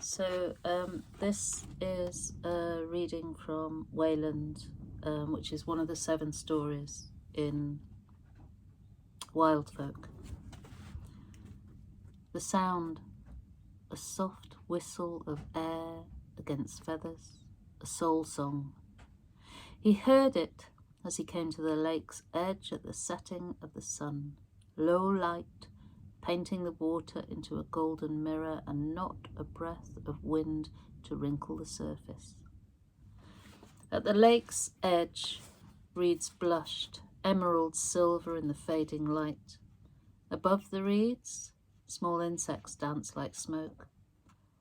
So this is a reading from Wayland, which is one of the 7 stories in Wild Folk. The sound, a soft whistle of air against feathers, a soul song. He heard it as he came to the lake's edge at the setting of the sun, low light, painting the water into a golden mirror and not a breath of wind to wrinkle the surface. At the lake's edge, reeds blushed, emerald silver in the fading light. Above the reeds, small insects danced like smoke.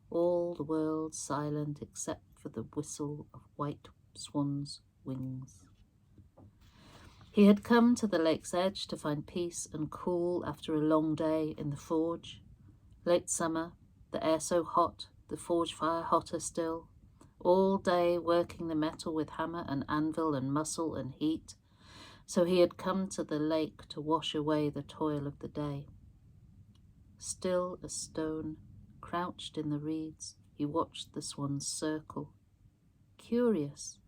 All the world silent except for the whistle of white swans' wings. He had come to the lake's edge to find peace and cool after a long day in the forge. Late summer, the air so hot, the forge fire hotter still. All day working the metal with hammer and anvil and muscle and heat. So he had come to the lake to wash away the toil of the day. Still as stone, crouched in the reeds, he watched the swans circle. Curious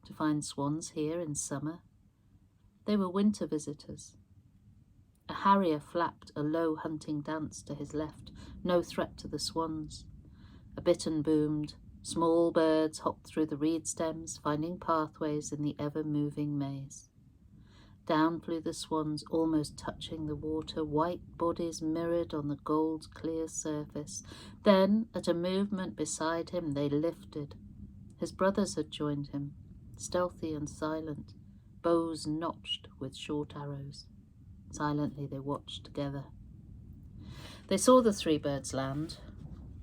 to find swans here in summer. They were winter visitors. A harrier flapped a low hunting dance to his left, no threat to the swans. A bittern boomed. Small birds hopped through the reed stems, finding pathways in the ever-moving maze. Down flew the swans, almost touching the water, white bodies mirrored on the gold clear surface. Then, at a movement beside him, they lifted. His brothers had joined him, stealthy and silent, bows notched with short arrows. Silently they watched together. They saw the 3 birds land.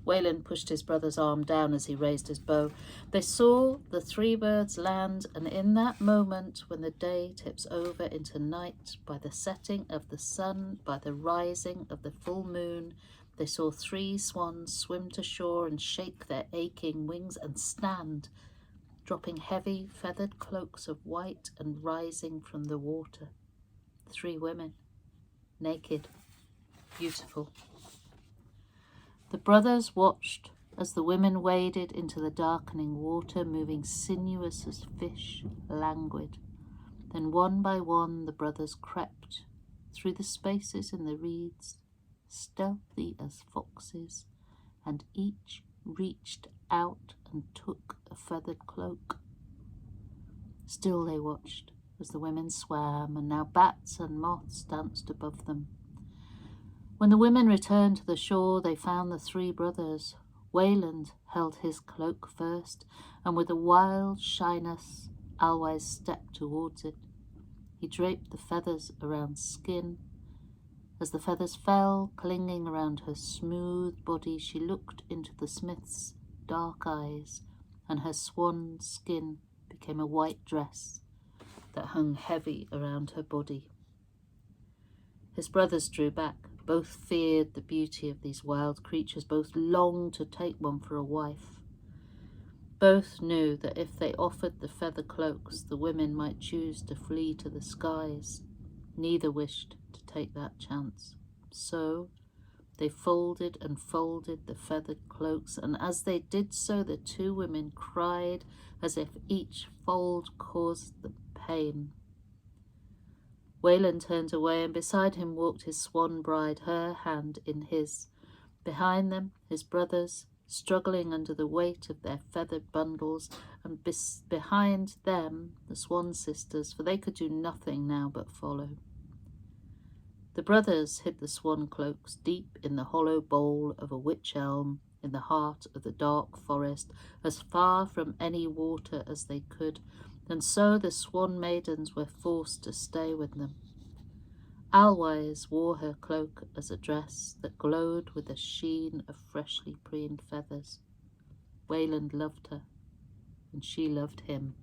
Wayland pushed his brother's arm down as he raised his bow. They saw the 3 birds land, and in that moment, when the day tips over into night, by the setting of the sun, by the rising of the full moon, they saw 3 swans swim to shore and shake their aching wings and stand, dropping heavy feathered cloaks of white and rising from the water. 3 women, naked, beautiful. The brothers watched as the women waded into the darkening water, moving sinuous as fish, languid. Then one by one the brothers crept through the spaces in the reeds, stealthy as foxes, and each reached out and took a feathered cloak. Still they watched as the women swam, and now bats and moths danced above them. When the women returned to the shore, they found the 3 brothers. Wayland held his cloak first, and with a wild shyness, Alwise stepped towards it. He draped the feathers around Skin. As the feathers fell, clinging around her smooth body, she looked into the smith's dark eyes, and her swan skin became a white dress that hung heavy around her body. His brothers drew back. Both feared the beauty of these wild creatures. Both longed to take one for a wife. Both knew that if they offered the feather cloaks, the women might choose to flee to the skies. Neither wished to take that chance. So they folded and folded the feathered cloaks, and as they did so, the 2 women cried as if each fold caused them pain. Wayland turned away, and beside him walked his swan bride, her hand in his. Behind them, his brothers, struggling under the weight of their feathered bundles, and behind them, the swan sisters, for they could do nothing now but follow. The brothers hid the swan cloaks deep in the hollow bole of a wych elm in the heart of the dark forest, as far from any water as they could, and so the swan maidens were forced to stay with them. Alwise wore her cloak as a dress that glowed with a sheen of freshly preened feathers. Wayland loved her, and she loved him.